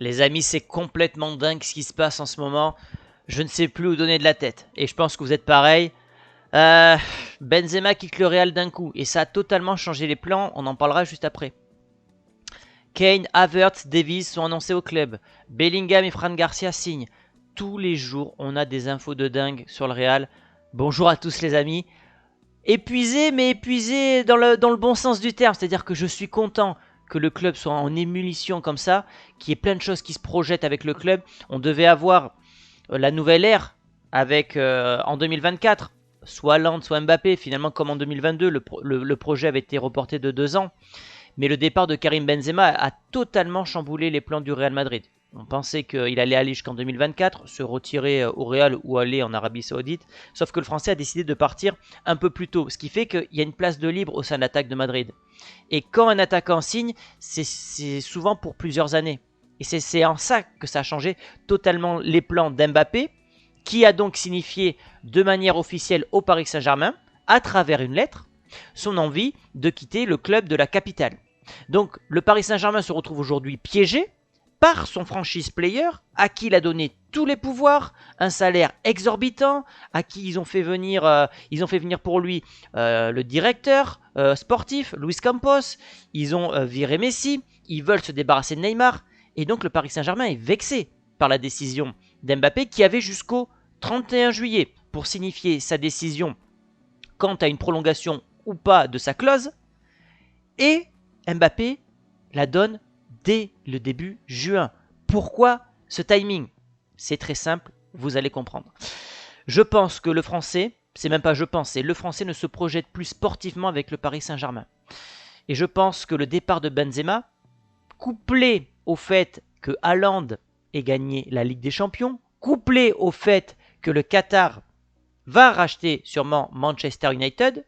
Les amis, c'est complètement dingue ce qui se passe en ce moment. Je ne sais plus où donner de la tête. Et je pense que vous êtes pareil. Euh, Benzema quitte le Real d'un coup. Et ça a totalement changé les plans. On en parlera juste après. Kane, Havertz, Davies sont annoncés au club. Bellingham et Fran Garcia signent. Tous les jours, on a des infos de dingue sur le Real. Bonjour à tous les amis. Épuisé, mais épuisé dans le bon sens du terme. C'est-à-dire que je suis content que le club soit en ébullition comme ça, qu'il y ait plein de choses qui se projettent avec le club. On devait avoir la nouvelle ère avec en 2024, soit Haaland, soit Mbappé. Finalement, comme en 2022, le projet avait été reporté de 2 ans. Mais le départ de Karim Benzema a totalement chamboulé les plans du Real Madrid. On pensait qu'il allait aller jusqu'en 2024, se retirer au Real ou aller en Arabie Saoudite. Sauf que le Français a décidé de partir un peu plus tôt. Ce qui fait qu'il y a une place de libre au sein de l'attaque de Madrid. Et quand un attaquant signe, c'est souvent pour plusieurs années. Et c'est en ça que ça a changé totalement les plans d'Mbappé, qui a donc signifié de manière officielle au Paris Saint-Germain, à travers une lettre, son envie de quitter le club de la capitale. Donc le Paris Saint-Germain se retrouve aujourd'hui piégé par son franchise player, à qui il a donné tous les pouvoirs, un salaire exorbitant, à qui ils ont fait venir pour lui le directeur sportif, Luis Campos, ils ont viré Messi, ils veulent se débarrasser de Neymar, et donc le Paris Saint-Germain est vexé par la décision d'Mbappé qui avait jusqu'au 31 juillet pour signifier sa décision quant à une prolongation ou pas de sa clause, et Mbappé la donne dès le début juin. Pourquoi ce timing? C'est très simple, vous allez comprendre. Je pense que le Français, c'est même pas je pense, c'est le Français ne se projette plus sportivement avec le Paris Saint-Germain. Et je pense que le départ de Benzema, couplé au fait que Haaland ait gagné la Ligue des Champions, couplé au fait que le Qatar va racheter sûrement Manchester United,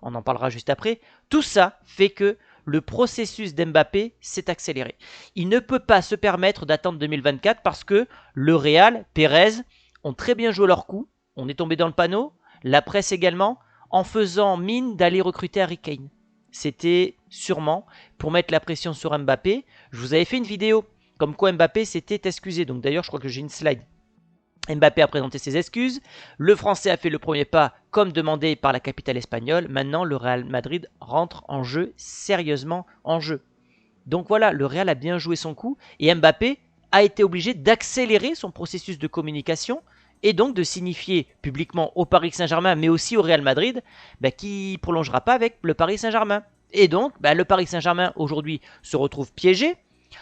on en parlera juste après, tout ça fait que le processus d'Mbappé s'est accéléré. Il ne peut pas se permettre d'attendre 2024 parce que le Real, Pérez ont très bien joué leur coup, on est tombé dans le panneau, la presse également, en faisant mine d'aller recruter Harry Kane. C'était sûrement pour mettre la pression sur Mbappé. Je vous avais fait une vidéo comme quoi Mbappé s'était excusé, donc d'ailleurs je crois que j'ai une slide. Mbappé a présenté ses excuses, le Français a fait le premier pas comme demandé par la capitale espagnole, maintenant le Real Madrid rentre en jeu, sérieusement en jeu. Donc voilà, le Real a bien joué son coup et Mbappé a été obligé d'accélérer son processus de communication et donc de signifier publiquement au Paris Saint-Germain mais aussi au Real Madrid qu'il ne prolongera pas avec le Paris Saint-Germain. Et donc le Paris Saint-Germain aujourd'hui se retrouve piégé.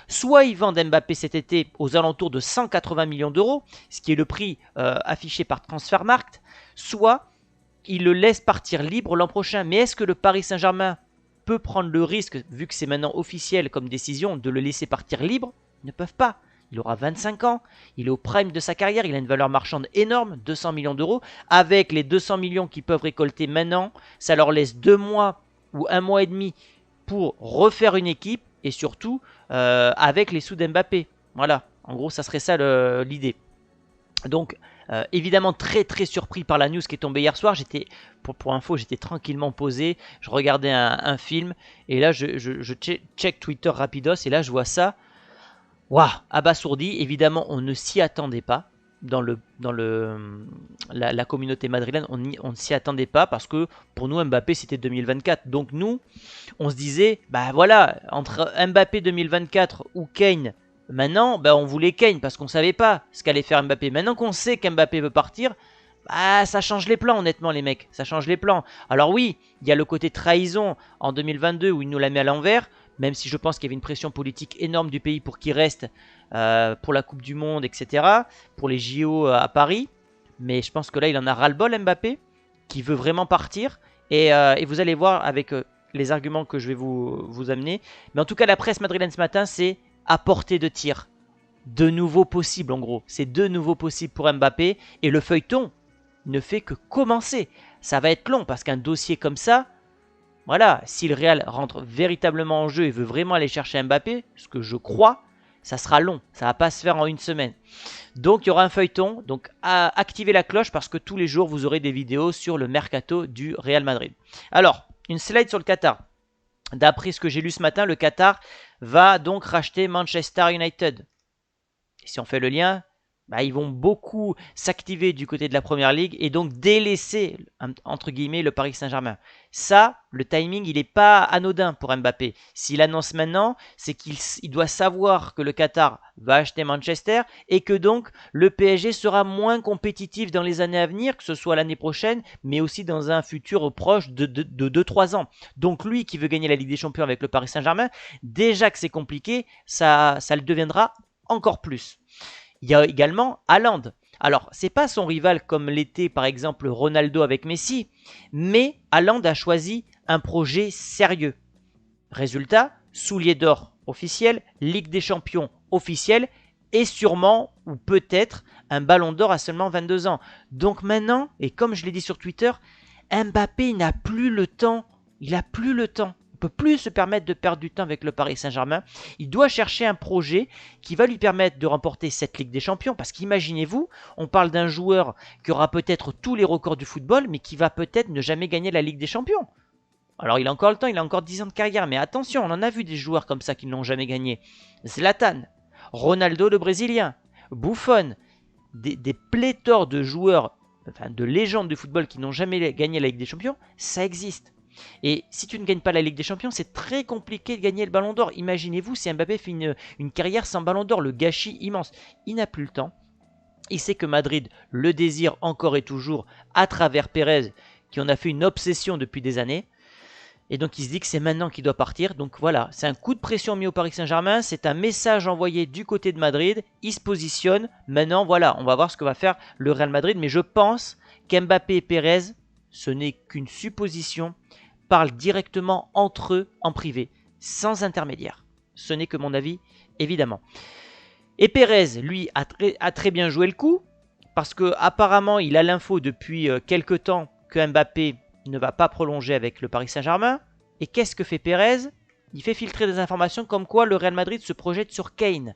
Soit ils vendent Mbappé cet été aux alentours de 180 millions d'euros, ce qui est le prix affiché par Transfermarkt, soit ils le laissent partir libre l'an prochain. Mais est-ce que le Paris Saint-Germain peut prendre le risque, vu que c'est maintenant officiel comme décision, de le laisser partir libre? Ils ne peuvent pas. Il aura 25 ans, il est au prime de sa carrière, il a une valeur marchande énorme, 200 millions d'euros. Avec les 200 millions qu'ils peuvent récolter maintenant, ça leur laisse 2 mois ou 1 mois et demi pour refaire une équipe et surtout avec les sous d'Mbappé. Voilà, en gros, ça serait ça l'idée. Donc, évidemment, très très surpris par la news qui est tombée hier soir. Pour info, j'étais tranquillement posé, je regardais un film et là, je check Twitter rapidos et là, je vois ça. Waouh, abasourdi. Évidemment, on ne s'y attendait pas. Dans la communauté madrilène, on ne s'y attendait pas parce que pour nous Mbappé c'était 2024. Donc nous, on se disait, voilà, entre Mbappé 2024 ou Kane, maintenant, on voulait Kane parce qu'on savait pas ce qu'allait faire Mbappé. Maintenant qu'on sait qu'Mbappé veut partir, ça change les plans honnêtement les mecs, ça change les plans. Alors oui, il y a le côté trahison en 2022 où il nous l'a mis à l'envers, même si je pense qu'il y avait une pression politique énorme du pays pour qu'il reste pour la Coupe du Monde, etc., pour les JO à Paris. Mais je pense que là, il en a ras-le-bol Mbappé, qui veut vraiment partir. Et vous allez voir avec les arguments que je vais vous amener. Mais en tout cas, la presse madrilène ce matin, c'est à portée de tir. De nouveau possible en gros. C'est de nouveau possible pour Mbappé. Et le feuilleton ne fait que commencer. Ça va être long parce qu'un dossier comme ça, voilà, si le Real rentre véritablement en jeu et veut vraiment aller chercher Mbappé, ce que je crois, ça sera long. Ça ne va pas se faire en une semaine. Donc il y aura un feuilleton. Donc activez la cloche parce que tous les jours vous aurez des vidéos sur le mercato du Real Madrid. Alors, une slide sur le Qatar. D'après ce que j'ai lu ce matin, le Qatar va donc racheter Manchester United. si on fait le lien, bah, ils vont beaucoup s'activer du côté de la Première Ligue et donc délaisser, entre guillemets, le Paris Saint-Germain. Ça, le timing, il n'est pas anodin pour Mbappé. S'il annonce maintenant, c'est qu'il doit savoir que le Qatar va acheter Manchester et que donc le PSG sera moins compétitif dans les années à venir, que ce soit l'année prochaine, mais aussi dans un futur proche de 2-3 ans. Donc lui qui veut gagner la Ligue des Champions avec le Paris Saint-Germain, déjà que c'est compliqué, ça le deviendra encore plus. Il y a également Haaland. Alors, c'est pas son rival comme l'était par exemple Ronaldo avec Messi, mais Haaland a choisi un projet sérieux. Résultat, soulier d'or officiel, Ligue des Champions officielle et sûrement ou peut-être un ballon d'or à seulement 22 ans. Donc maintenant, et comme je l'ai dit sur Twitter, Mbappé n'a plus le temps. Il n'a plus le temps. Il ne peut plus se permettre de perdre du temps avec le Paris Saint-Germain. Il doit chercher un projet qui va lui permettre de remporter cette Ligue des Champions. Parce qu'imaginez-vous, on parle d'un joueur qui aura peut-être tous les records du football, mais qui va peut-être ne jamais gagner la Ligue des Champions. Alors il a encore le temps, il a encore 10 ans de carrière. Mais attention, on en a vu des joueurs comme ça qui ne l'ont jamais gagné. Zlatan, Ronaldo le Brésilien, Buffon, des pléthores de joueurs, enfin de légendes du football qui n'ont jamais gagné la Ligue des Champions, ça existe. Et si tu ne gagnes pas la Ligue des Champions, c'est très compliqué de gagner le Ballon d'Or. Imaginez-vous si Mbappé fait une carrière sans Ballon d'Or, le gâchis immense. Il n'a plus le temps. Il sait que Madrid le désire encore et toujours à travers Pérez, qui en a fait une obsession depuis des années. Et donc il se dit que c'est maintenant qu'il doit partir. Donc voilà, c'est un coup de pression mis au Paris Saint-Germain. C'est un message envoyé du côté de Madrid. Il se positionne. Maintenant, voilà, on va voir ce que va faire le Real Madrid. Mais je pense qu'Mbappé et Pérez, ce n'est qu'une supposition, parlent directement entre eux en privé, sans intermédiaire. Ce n'est que mon avis, évidemment. Et Pérez, lui, a très bien joué le coup, parce qu'apparemment, il a l'info depuis quelques temps que Mbappé ne va pas prolonger avec le Paris Saint-Germain. Et qu'est-ce que fait Pérez? Il fait filtrer des informations comme quoi le Real Madrid se projette sur Kane.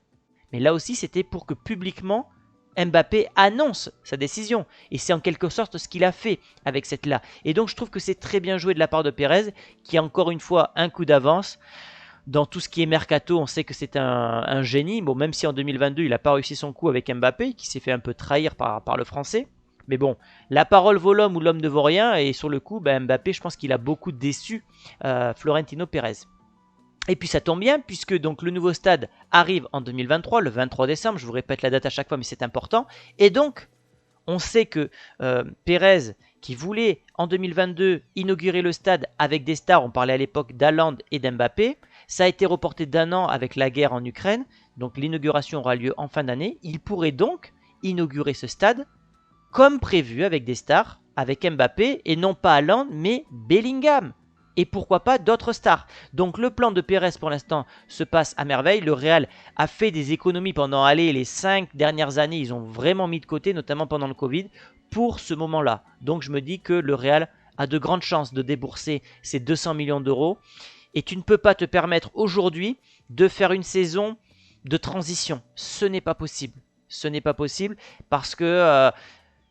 Mais là aussi, c'était pour que publiquement, Mbappé annonce sa décision. Et c'est en quelque sorte ce qu'il a fait avec cette là. Et donc je trouve que c'est très bien joué de la part de Pérez, qui a encore une fois un coup d'avance. Dans tout ce qui est mercato, on sait que c'est un génie. Bon, même si en 2022, il n'a pas réussi son coup avec Mbappé, qui s'est fait un peu trahir par le français. Mais bon, la parole vaut l'homme ou l'homme ne vaut rien. Et sur le coup, Mbappé, je pense qu'il a beaucoup déçu Florentino Pérez. Et puis ça tombe bien puisque donc le nouveau stade arrive en 2023, le 23 décembre, je vous répète la date à chaque fois mais c'est important. Et donc on sait que Pérez qui voulait en 2022 inaugurer le stade avec des stars, on parlait à l'époque d'Haaland et d'Mbappé, ça a été reporté d'un an avec la guerre en Ukraine, donc l'inauguration aura lieu en fin d'année. Il pourrait donc inaugurer ce stade comme prévu avec des stars, avec Mbappé et non pas Haaland mais Bellingham. Et pourquoi pas d'autres stars. Donc le plan de Pérez pour l'instant se passe à merveille. Le Real a fait des économies pendant les 5 dernières années. Ils ont vraiment mis de côté, notamment pendant le Covid, pour ce moment-là. Donc je me dis que le Real a de grandes chances de débourser ces 200 millions d'euros. Et tu ne peux pas te permettre aujourd'hui de faire une saison de transition. Ce n'est pas possible. Ce n'est pas possible parce que...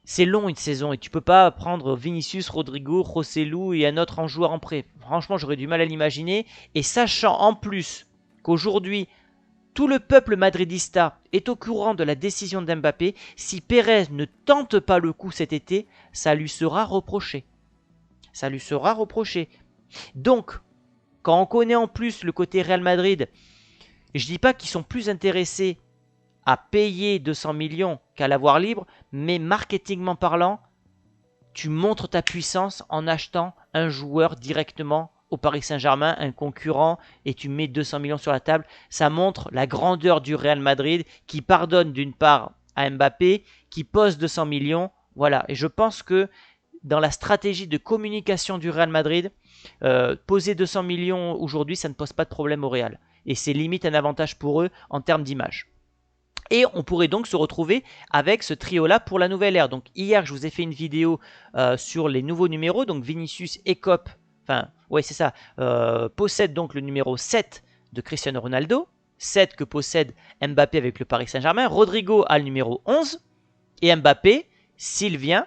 c'est long une saison et tu peux pas prendre Vinicius, Rodrigo, Joselu et un autre en joueur en prêt. Franchement, j'aurais du mal à l'imaginer. Et sachant en plus qu'aujourd'hui, tout le peuple madridista est au courant de la décision d'Mbappé, si Pérez ne tente pas le coup cet été, ça lui sera reproché. Ça lui sera reproché. Donc, quand on connaît en plus le côté Real Madrid, je dis pas qu'ils sont plus intéressés à payer 200 millions qu'à l'avoir libre, mais marketingment parlant, tu montres ta puissance en achetant un joueur directement au Paris Saint-Germain, un concurrent, et tu mets 200 millions sur la table. Ça montre la grandeur du Real Madrid qui pardonne d'une part à Mbappé, qui pose 200 millions. Voilà, et je pense que dans la stratégie de communication du Real Madrid, poser 200 millions aujourd'hui, ça ne pose pas de problème au Real. Et c'est limite un avantage pour eux en termes d'image. Et on pourrait donc se retrouver avec ce trio-là pour la nouvelle ère. Donc hier, je vous ai fait une vidéo sur les nouveaux numéros. Donc Vinicius et Cop, enfin, ouais, c'est ça, possèdent donc le numéro 7 de Cristiano Ronaldo. 7 que possède Mbappé avec le Paris Saint-Germain. Rodrigo a le numéro 11. Et Mbappé, s'il vient,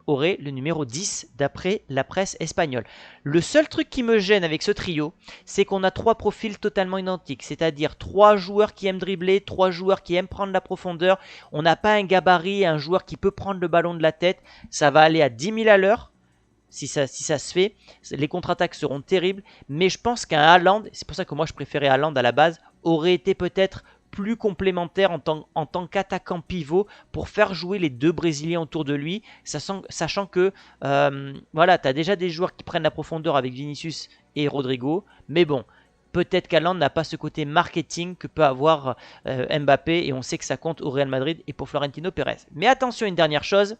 aurait le numéro 10 d'après la presse espagnole. Le seul truc qui me gêne avec ce trio, c'est qu'on a 3 profils totalement identiques, c'est-à-dire 3 joueurs qui aiment dribbler, 3 joueurs qui aiment prendre la profondeur. On n'a pas un gabarit, un joueur qui peut prendre le ballon de la tête. Ça va aller à 10 000 à l'heure. Si ça se fait, les contre-attaques seront terribles, mais je pense qu'un Haaland, c'est pour ça que moi je préférais Haaland à la base, aurait été peut-être plus complémentaire en tant qu'attaquant pivot pour faire jouer les 2 Brésiliens autour de lui, sachant que voilà, tu as déjà des joueurs qui prennent la profondeur avec Vinicius et Rodrigo, mais bon, peut-être qu'Haaland n'a pas ce côté marketing que peut avoir Mbappé, et on sait que ça compte au Real Madrid et pour Florentino Pérez. Mais attention, une dernière chose,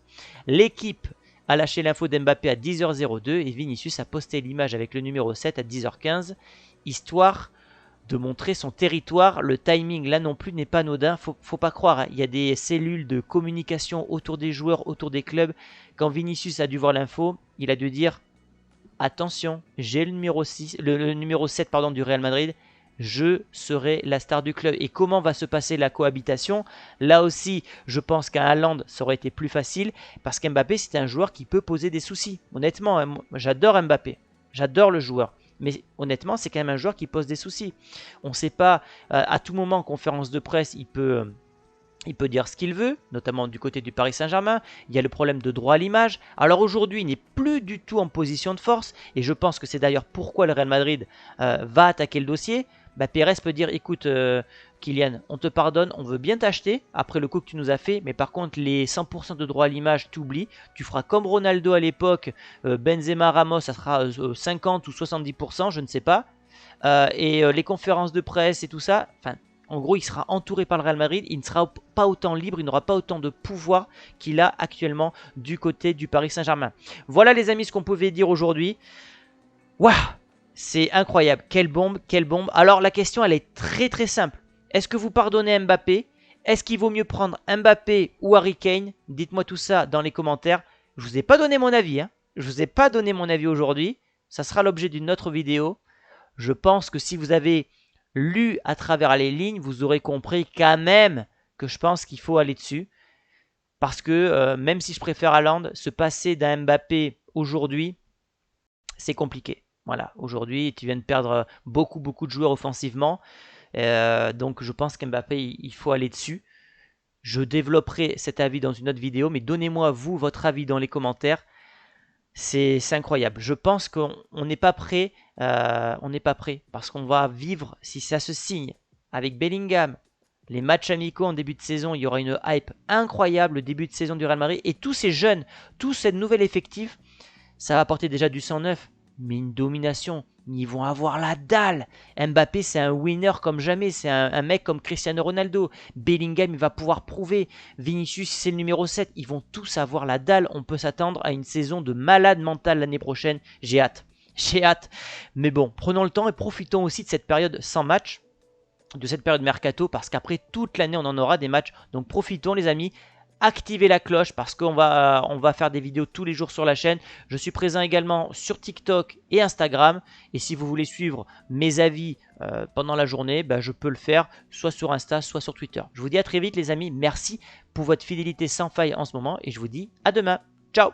l'équipe a lâché l'info d'Mbappé à 10h02 et Vinicius a posté l'image avec le numéro 7 à 10h15, histoire de montrer son territoire. Le timing là non plus n'est pas anodin, faut pas croire, hein. Il y a des cellules de communication autour des joueurs, autour des clubs. Quand Vinicius a dû voir l'info, il a dû dire attention, j'ai le numéro 6, le numéro 7 pardon, du Real Madrid, je serai la star du club. Et comment va se passer la cohabitation? Là aussi, je pense qu'un Haaland, ça aurait été plus facile, parce qu'Mbappé, c'est un joueur qui peut poser des soucis. Honnêtement, hein, j'adore Mbappé, j'adore le joueur. Mais honnêtement, c'est quand même un joueur qui pose des soucis. On ne sait pas, à tout moment, en conférence de presse, il peut dire ce qu'il veut, notamment du côté du Paris Saint-Germain. Il y a le problème de droit à l'image. Alors aujourd'hui, il n'est plus du tout en position de force. Et je pense que c'est d'ailleurs pourquoi le Real Madrid va attaquer le dossier. Pérez peut dire, écoute Kylian, on te pardonne, on veut bien t'acheter après le coup que tu nous as fait. Mais par contre, les 100% de droit à l'image, tu oublies. Tu feras comme Ronaldo à l'époque, Benzema, Ramos, ça sera 50 ou 70%, je ne sais pas. Les conférences de presse et tout ça, enfin... En gros, il sera entouré par le Real Madrid, il ne sera pas autant libre, il n'aura pas autant de pouvoir qu'il a actuellement du côté du Paris Saint-Germain. Voilà les amis ce qu'on pouvait dire aujourd'hui. Waouh, c'est incroyable, quelle bombe, quelle bombe. Alors la question elle est très très simple. Est-ce que vous pardonnez Mbappé? Est-ce qu'il vaut mieux prendre Mbappé ou Harry Kane? Dites-moi tout ça dans les commentaires. Je ne vous ai pas donné mon avis, hein. Je ne vous ai pas donné mon avis aujourd'hui. Ça sera l'objet d'une autre vidéo. Je pense que si vous avez lu à travers les lignes, vous aurez compris quand même que je pense qu'il faut aller dessus. Parce que même si je préfère Haaland, se passer d'un Mbappé aujourd'hui, c'est compliqué. Voilà, aujourd'hui, tu viens de perdre beaucoup de joueurs offensivement. Donc je pense qu'Mbappé, il faut aller dessus. Je développerai cet avis dans une autre vidéo, mais donnez-moi vous votre avis dans les commentaires. C'est incroyable. Je pense qu'on n'est pas prêt. On n'est pas prêt parce qu'on va vivre, si ça se signe, avec Bellingham, les matchs amicaux en début de saison, il y aura une hype incroyable, le début de saison du Real Madrid. Et tous ces jeunes, tout ce nouvel effectif, ça va apporter déjà du sang neuf, mais une domination. Ils vont avoir la dalle. Mbappé, c'est un winner comme jamais. C'est un mec comme Cristiano Ronaldo. Bellingham, il va pouvoir prouver. Vinicius, c'est le numéro 7. Ils vont tous avoir la dalle. On peut s'attendre à une saison de malade mental l'année prochaine. J'ai hâte. J'ai hâte. Mais bon, prenons le temps et profitons aussi de cette période sans match, de cette période mercato, parce qu'après toute l'année, on en aura des matchs. Donc profitons les amis. Activez la cloche parce qu'on va faire des vidéos tous les jours sur la chaîne. Je suis présent également sur TikTok et Instagram. Et si vous voulez suivre mes avis pendant la journée, je peux le faire soit sur Insta, soit sur Twitter. Je vous dis à très vite les amis. Merci pour votre fidélité sans faille en ce moment. Et je vous dis à demain. Ciao!